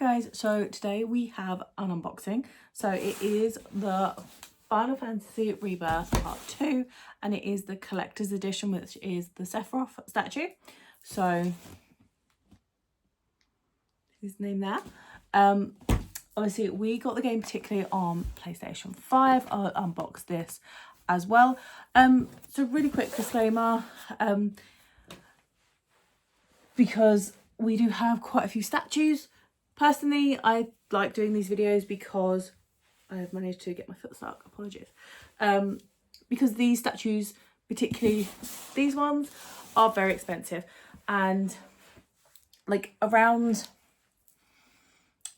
guys, so today we have an unboxing. So it is the Final Fantasy Rebirth Part 2 and it is the collector's edition, which is the Sephiroth statue. So his name there. Obviously we got the game particularly on PlayStation 5. I'll unbox this as well. So really quick disclaimer, because we do have quite a few statues. Personally, I like doing these videos because I have managed to get my foot stuck, apologies. Because these statues, particularly these ones, are very expensive. And like around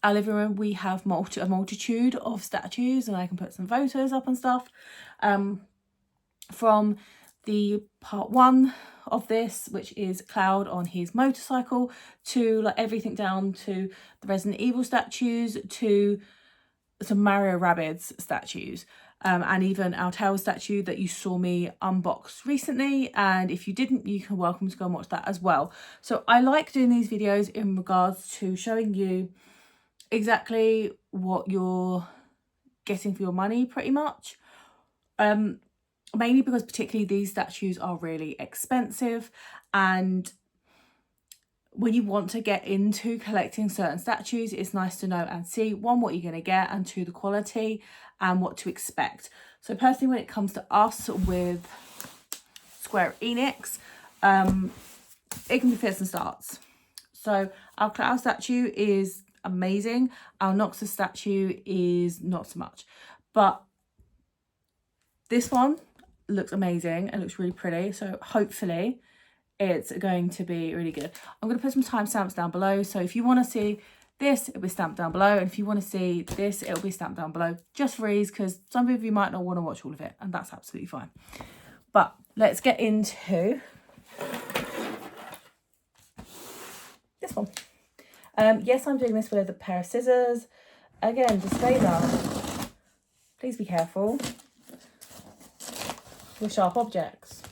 our living room, we have a multitude of statues, and I can put some photos up and stuff. From the part 1 of this, which is Cloud on his motorcycle, to like everything down to the Resident Evil statues, to some Mario Rabbids statues, and even our Tails statue that you saw me unbox recently. And if you didn't, you can welcome to go and watch that as well. So I like doing these videos in regards to showing you exactly what you're getting for your money, pretty much. Mainly because particularly these statues are really expensive, and when you want to get into collecting certain statues, it's nice to know and see, one, what you're going to get, and two, the quality and what to expect. So personally, when it comes to us with Square Enix, it can be fits and starts. So our Cloud statue is amazing. Our Noxus statue is not so much, but this one looks amazing and looks really pretty. So hopefully it's going to be really good. I'm going to put some timestamps down below. So if you want to see this, it'll be stamped down below. And if you want to see this, it'll be stamped down below, just for ease, because some of you might not want to watch all of it, and that's absolutely fine. But let's get into this one. Yes, I'm doing this with a pair of scissors. Again, disclaimer, please be careful with sharp objects.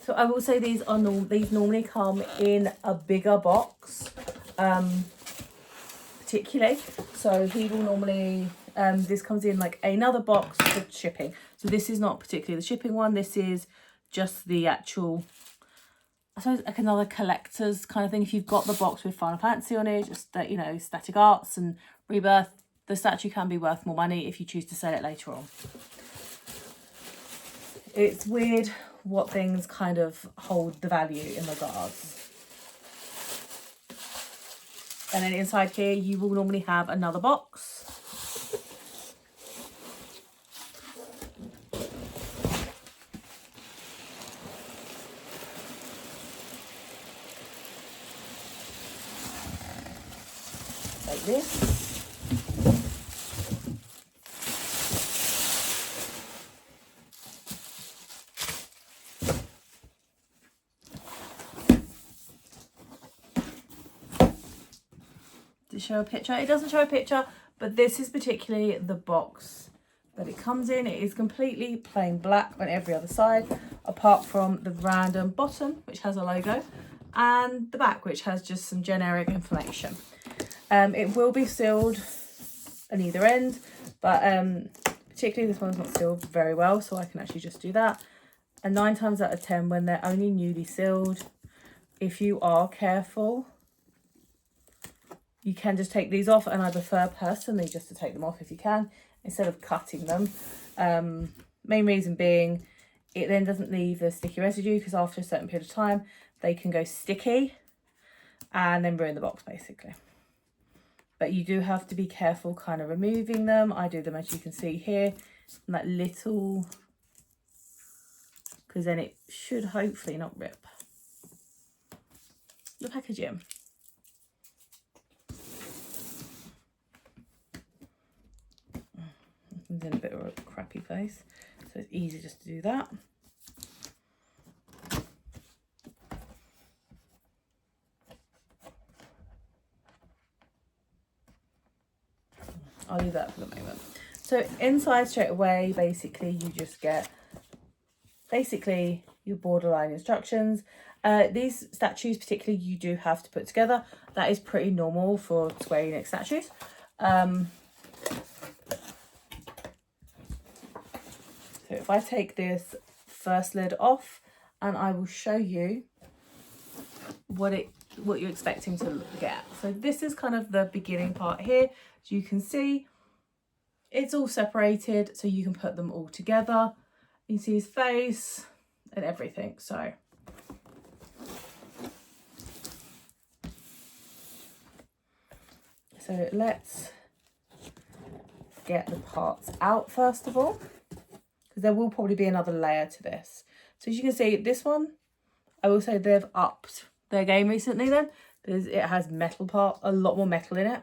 So I will say these normally come in a bigger box, particularly. So he will normally, this comes in like another box for shipping. So this is not particularly the shipping one. This is just the actual, I suppose, like another collector's kind of thing. If you've got the box with Final Fantasy on it, just that, you know, Static Arts and Rebirth, the statue can be worth more money if you choose to sell it later on. It's weird what things kind of hold the value in regards. And then inside here, you will normally have another box. Like this. To show a picture, it doesn't show a picture, but this is particularly the box that it comes in. It is completely plain black on every other side, apart from the random bottom, which has a logo, and the back, which has just some generic information. It will be sealed on either end, but particularly this one's not sealed very well, so I can actually just do that. And 9 times out of 10, when they're only newly sealed, if you are careful, you can just take these off, and I prefer personally just to take them off if you can, instead of cutting them. Main reason being, it then doesn't leave a sticky residue, because after a certain period of time, they can go sticky and then ruin the box basically. But you do have to be careful kind of removing them. I do them, as you can see here, in that little, because then it should hopefully not rip the packaging. It's in a bit of a crappy place, so it's easy just to do that. I'll leave that for the moment. So inside straight away, basically you just get basically your borderline instructions. These statues particularly you do have to put together. That is pretty normal for Square Enix statues. So if I take this first lid off, and I will show you what you're expecting to get. So this is kind of the beginning part here. As you can see, it's all separated, so you can put them all together. You can see his face and everything. So let's get the parts out first of all, because there will probably be another layer to this. So as you can see, this one, I will say they've upped their game recently then, because it has a lot more metal in it.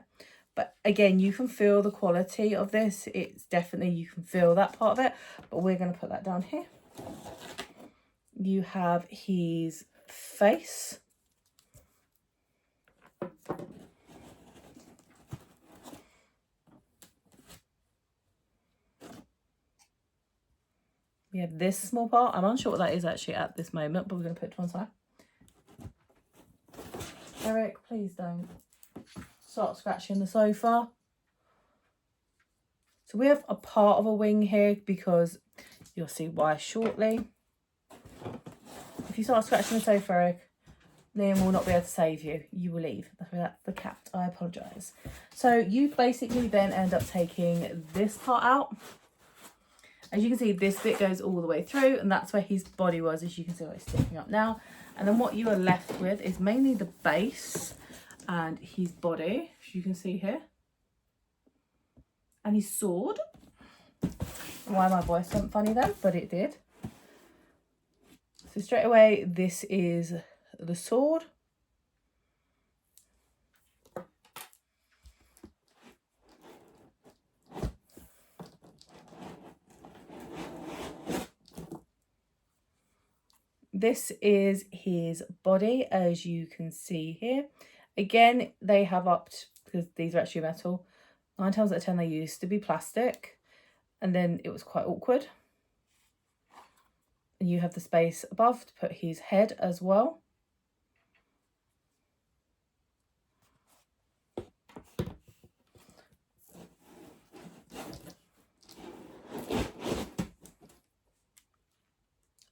But again, you can feel the quality of this. It's definitely, you can feel that part of it, but we're going to put that down here. You have his face. We have this small part. I'm unsure what that is actually at this moment, but we're going to put it to one side. Eric, please don't start scratching the sofa. So we have a part of a wing here, because you'll see why shortly. If you start scratching the sofa, Eric, Liam will not be able to save you. You will leave. That's the cat. I apologise. So you basically then end up taking this part out. As you can see, this bit goes all the way through, and that's where his body was, as you can see where it's sticking up now. And then what you are left with is mainly the base and his body, as you can see here. And his sword. Why my voice went funny then, but it did. So straight away, this is the sword. This is his body, as you can see here. Again, they have upped, because these are actually metal. 9 times out of 10 they used to be plastic, and then it was quite awkward. And you have the space above to put his head as well.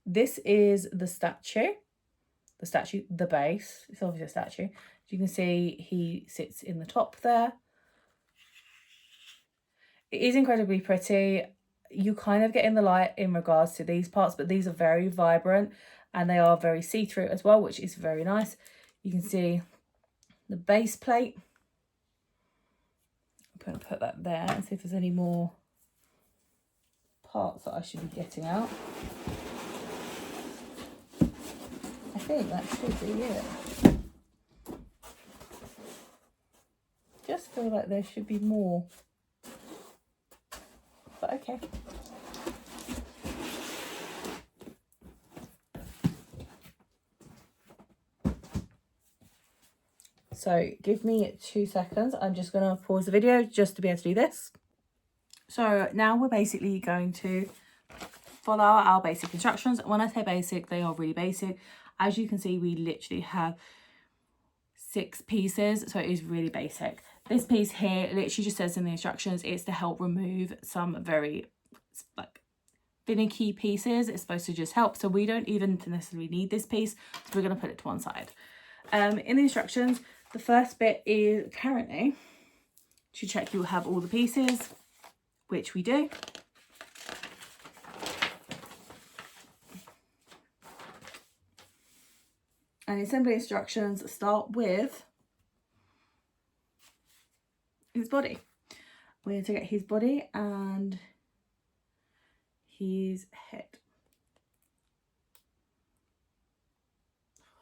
This is the statue. The base. It's obviously a statue. As you can see, he sits in the top there. It is incredibly pretty. You kind of get in the light in regards to these parts, but these are very vibrant and they are very see-through as well, which is very nice. You can see the base plate. I'm going to put that there and see if there's any more parts that I should be getting out. I think that should be it. Just feel like there should be more. But okay. So give me 2 seconds. I'm just going to pause the video just to be able to do this. So now we're basically going to follow our basic instructions. When I say basic, they are really basic. As you can see, we literally have 6 pieces, so it is really basic. This piece here literally just says in the instructions, it's to help remove some very like finicky pieces. It's supposed to just help, so we don't even necessarily need this piece, so we're going to put it to one side. In the instructions, the first bit is apparently to check you have all the pieces, which we do. And assembly instructions start with his body. We're going to get his body and his head.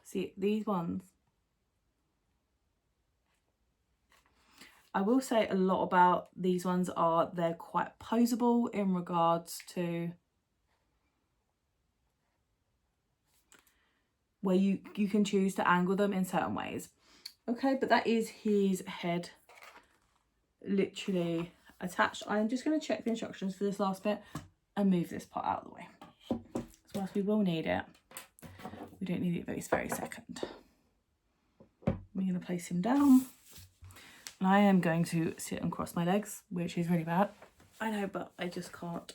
See, these ones. I will say a lot about these ones are they're quite poseable in regards to where you can choose to angle them in certain ways. Okay, but that is his head literally attached. I'm just going to check the instructions for this last bit and move this part out of the way. So whilst we will need it, we don't need it this very second. I'm going to place him down. And I am going to sit and cross my legs, which is really bad. I know, but I just can't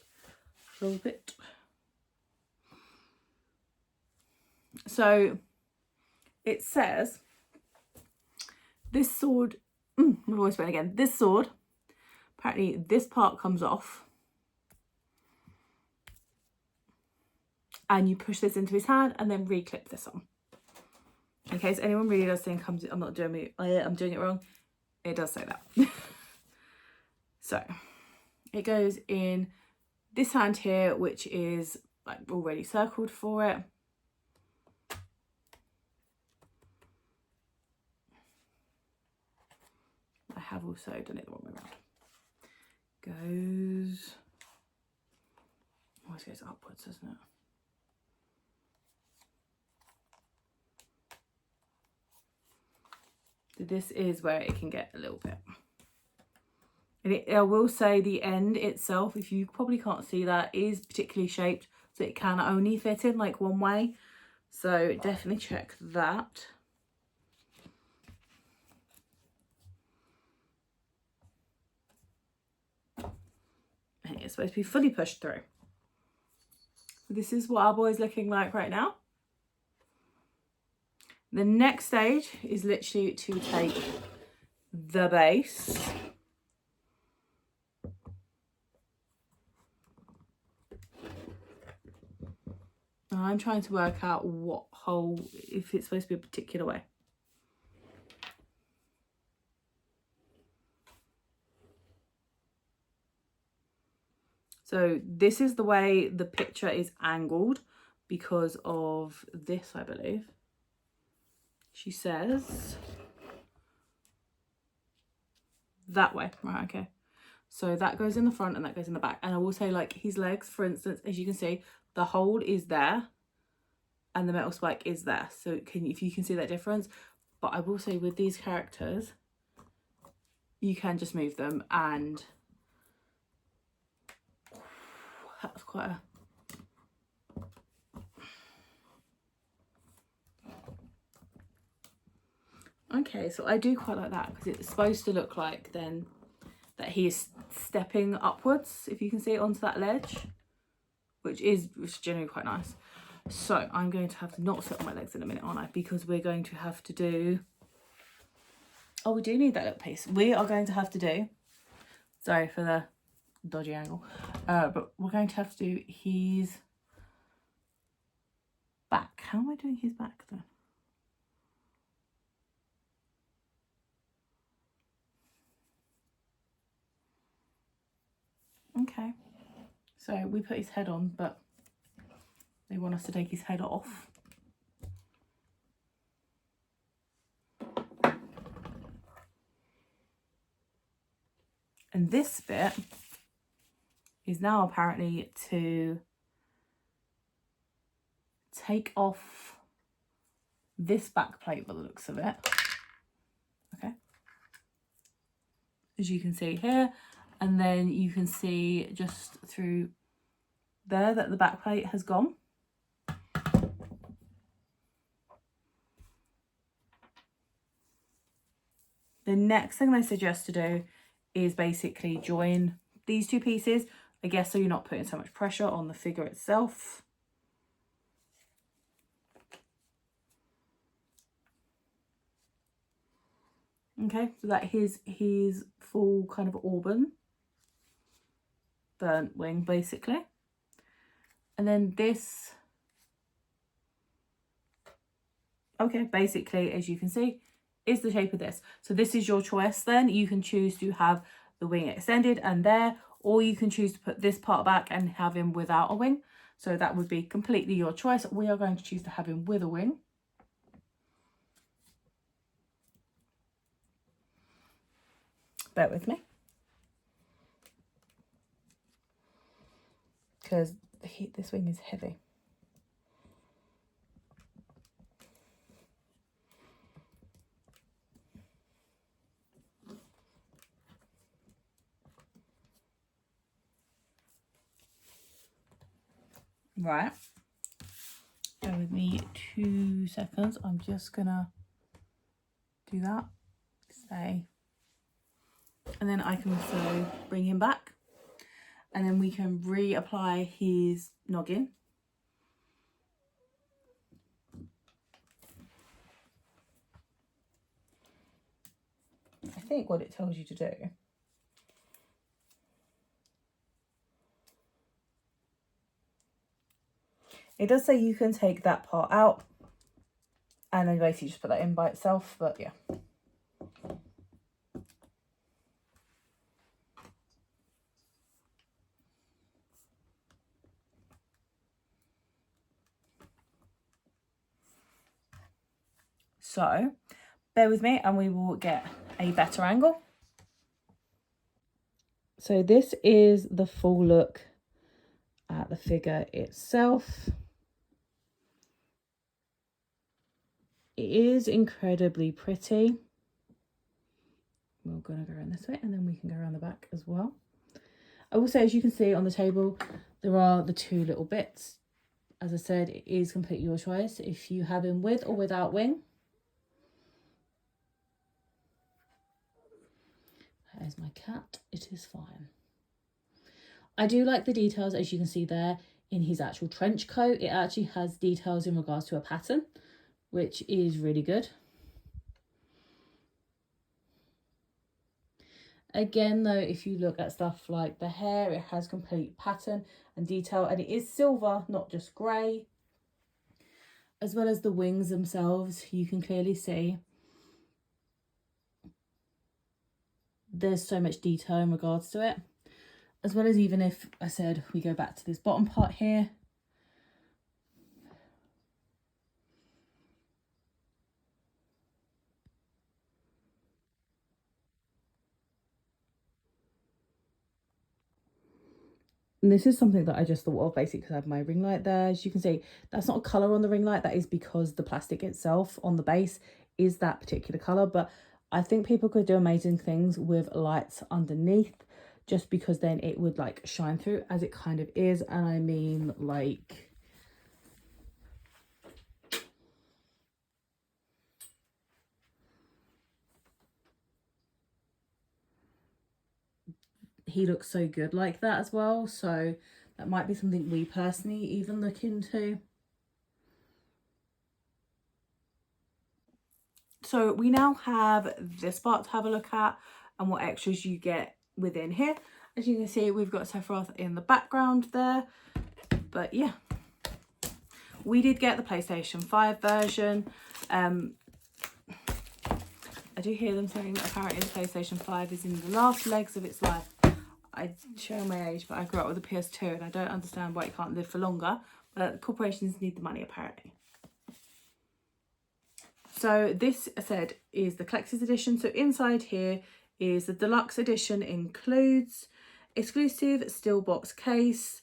help it. So it says this sword, my voice went again, this sword, apparently this part comes off and you push this into his hand and then re-clip this on. In case anyone really does think I'm doing it wrong, it does say that. So it goes in this hand here, which is like already circled for it. I have also done it the wrong way around. Always goes upwards, doesn't it? So this is where it can get a little bit. And I will say the end itself, if you probably can't see that, is particularly shaped so it can only fit in like one way. So definitely check that. And it's supposed to be fully pushed through. This is what our boy is looking like right now. The next stage is literally to take the base and I'm trying to work out what hole, if it's supposed to be a particular way. So this is the way the picture is angled because of this, I believe. She says that way, right? Okay, so that goes in the front and that goes in the back. And I will say, like, his legs, for instance, as you can see, the hold is there and the metal spike is there, so if you can see that difference. But I will say with these characters, you can just move them, and that's quite a okay. So I do quite like that because it's supposed to look like then that he is stepping upwards, if you can see it, onto that ledge, which is generally quite nice. So I'm going to have to not sit on my legs in a minute, aren't I? Because we're going to have to do, oh, we do need that little piece. We are going to have to do, sorry for the dodgy angle, but we're going to have to do his back. How am I doing his back then? Okay, so we put his head on, but they want us to take his head off. And this bit is now apparently to take off this back plate by the looks of it. Okay, as you can see here, and then you can see just through there that the back plate has gone. The next thing they suggest to do is basically join these two pieces, I guess, so you're not putting so much pressure on the figure itself. Okay, so that is his full kind of auburn burnt wing, basically. And then this, okay, basically, as you can see, is the shape of this. So this is your choice then. You can choose to have the wing extended and there, or you can choose to put this part back and have him without a wing. So that would be completely your choice. We are going to choose to have him with a wing. Bear with me, because this wing is heavy. Right. Bear with me 2 seconds. I'm just gonna do that. Stay. And then I can also bring him back. And then we can reapply his noggin. I think what it tells you to do it does say you can take that part out and then basically just put that in by itself, but yeah. So bear with me and we will get a better angle. So this is the full look at the figure itself. It is incredibly pretty. We're going to go around this way and then we can go around the back as well. I will say, as you can see on the table, there are the 2 little bits. As I said, it is completely your choice if you have him with or without wing. That is my cat. It is fine. I do like the details, as you can see there, in his actual trench coat. It actually has details in regards to a pattern, which is really good. Again, though, if you look at stuff like the hair, it has complete pattern and detail, and it is silver, not just grey. As well as the wings themselves, you can clearly see there's so much detail in regards to it. As well as, even if I said we go back to this bottom part here, and this is something that I just thought of basically because I have my ring light there. As you can see, that's not a colour on the ring light. That is because the plastic itself on the base is that particular colour. But I think people could do amazing things with lights underneath, just because then it would like shine through, as it kind of is. And I mean, like, he looks so good like that as well. So that might be something we personally even look into. So we now have this part to have a look at and what extras you get within here. As you can see, we've got Sephiroth in the background there. But yeah, we did get the PlayStation 5 version. I do hear them saying that apparently the PlayStation 5 is in the last legs of its life. I show my age, but I grew up with a PS2 and I don't understand why it can't live for longer. But corporations need the money, apparently. So this, I said, is the collector's edition. So inside here is the deluxe edition, includes exclusive steel box case,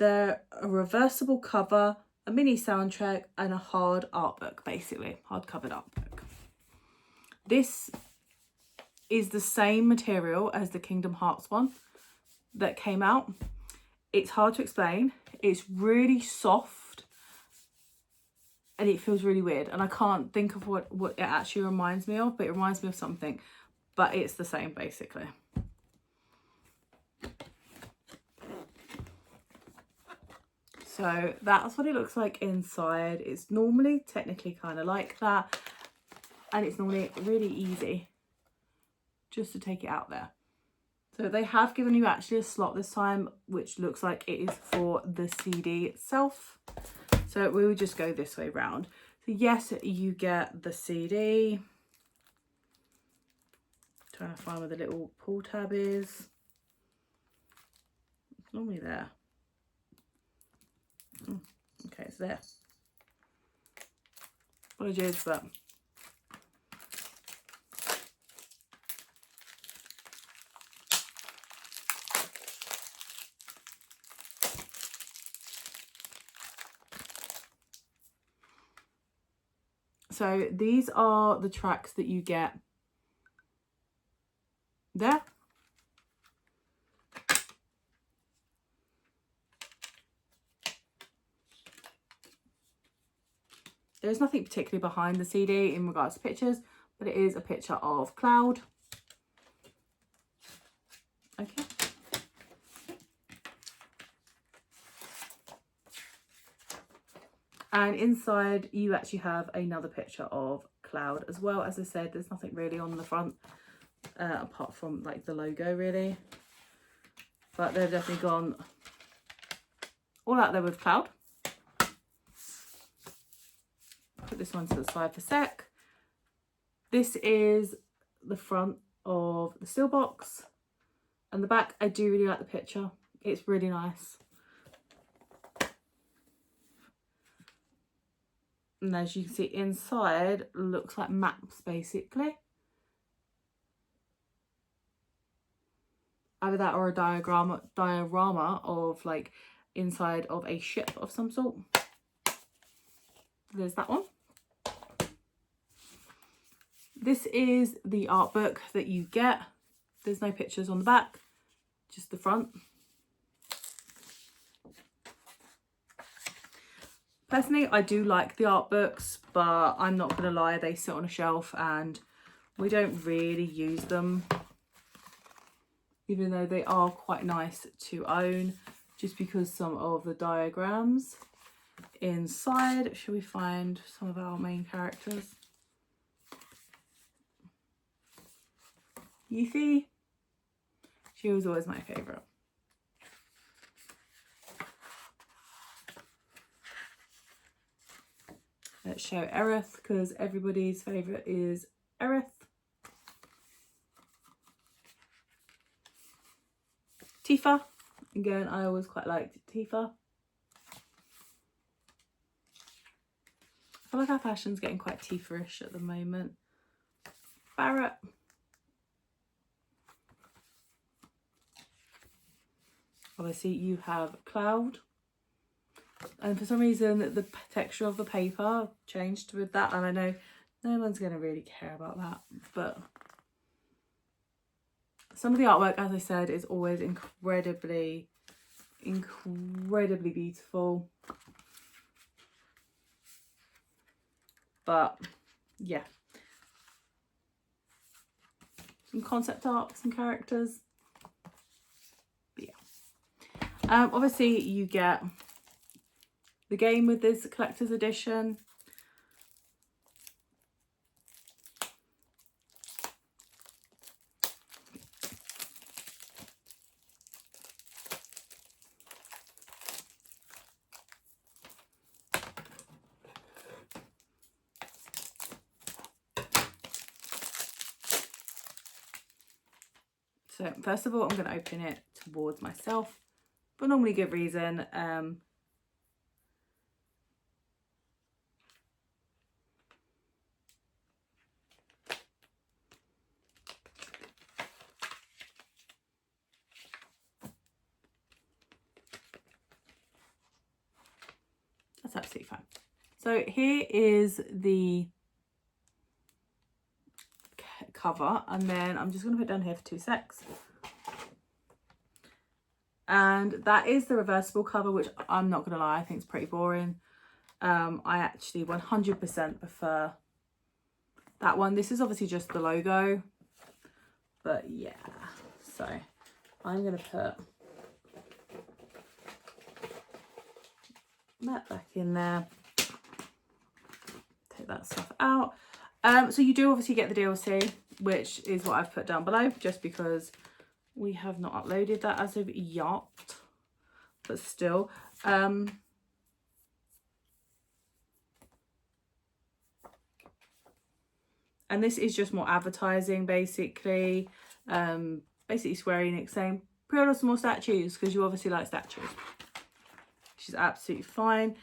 a reversible cover, a mini soundtrack, and a hard art book, basically, hard covered art book. This is the same material as the Kingdom Hearts one that came out. It's hard to explain. It's really soft and it feels really weird, and I can't think of what it actually reminds me of, but it reminds me of something, but it's the same basically. So that's what it looks like inside. It's normally technically kind of like that, and it's normally really easy just to take it out there. So they have given you actually a slot this time, which looks like it is for the CD itself. So we will just go this way round. So yes, you get the CD. Trying to find where the little pull tab is. It's normally there. Okay, it's there. Apologies, but so these are the tracks that you get there. There's nothing particularly behind the CD in regards to pictures, but it is a picture of Cloud. Okay. And inside you actually have another picture of Cloud as well. As I said, there's nothing really on the front apart from like the logo really. But they've definitely gone all out there with Cloud. Put this one to the side for a sec. This is the front of the steel box. And the back, I do really like the picture. It's really nice. And as you can see inside, looks like maps basically. Either that or a diorama of like inside of a ship of some sort. There's that one. This is the art book that you get. There's no pictures on the back, just the front. Personally, I do like the art books, but I'm not going to lie, they sit on a shelf and we don't really use them. Even though they are quite nice to own, just because some of the diagrams inside, shall we find some of our main characters? Yuffie, she was always my favourite. Let's show Aerith, because everybody's favourite is Aerith. Tifa, again, I always quite liked Tifa. I feel like our fashion's getting quite Tifa-ish at the moment. Barrett. Obviously you have Cloud. And for some reason the texture of the paper changed with that, and I know no one's going to really care about that, but some of the artwork, as I said, is always incredibly beautiful. But yeah, some concept art, some characters. But yeah, obviously you get the game with this collector's edition. So first of all, I'm going to open it towards myself, for normally good reason. That's absolutely fine. So here is the cover, and then I'm just going to put it down here for 2 secs. And that is the reversible cover, which I'm not going to lie, I think it's pretty boring. I actually 100% prefer that one. This is obviously just the logo, but yeah. So I'm going to put that back in there. Take that stuff out. So you do obviously get the DLC, which is what I've put down below, just because we have not uploaded that as of yet, but still. And this is just more advertising, basically. Basically Square Enix saying, pre-order some more statues, because you obviously like statues. Which is absolutely fine.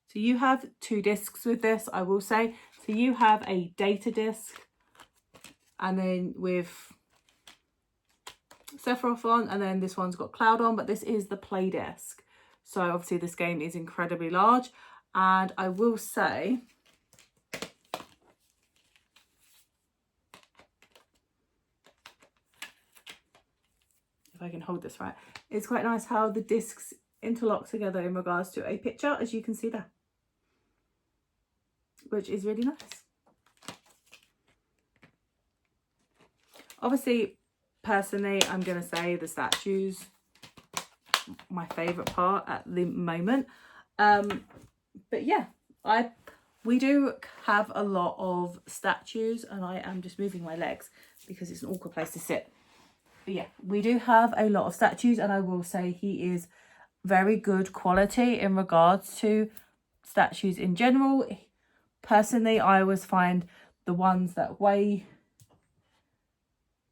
So you have 2 discs with this, I will say. So you have a data disc, and then with Sephiroth on, and then this one's got Cloud on, but this is the play disc. So obviously this game is incredibly large, and I will say if I can hold this right, it's quite nice how the discs interlock together in regards to a picture, as you can see there, which is really nice. Obviously, personally, I'm going to say the statues, my favourite part at the moment. But yeah, we do have a lot of statues, and I am just moving my legs because it's an awkward place to sit. But yeah, we do have a lot of statues, and I will say he is very good quality in regards to statues in general. Personally, I always find the ones that weigh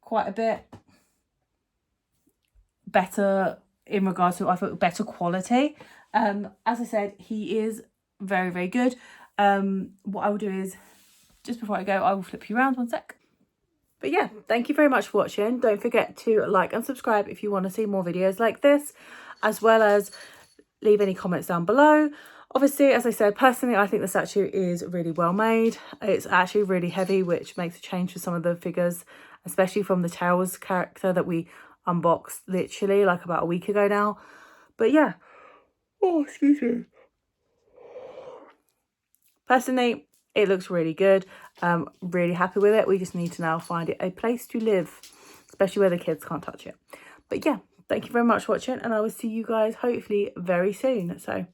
quite a bit better in regards to, I thought, better quality. As I said, he is very, very good. What I will do is, just before I go, I will flip you around 1 sec. But yeah, thank you very much for watching. Don't forget to like and subscribe if you want to see more videos like this, as well as leave any comments down below. Obviously, as I said, personally, I think the statue is really well made. It's actually really heavy, which makes a change for some of the figures, especially from the Tails character that we unboxed literally like about a week ago now. But yeah, oh, excuse me. Personally, it looks really good. Really happy with it. We just need to now find it a place to live, especially where the kids can't touch it. But yeah, thank you very much for watching, and I will see you guys hopefully very soon. So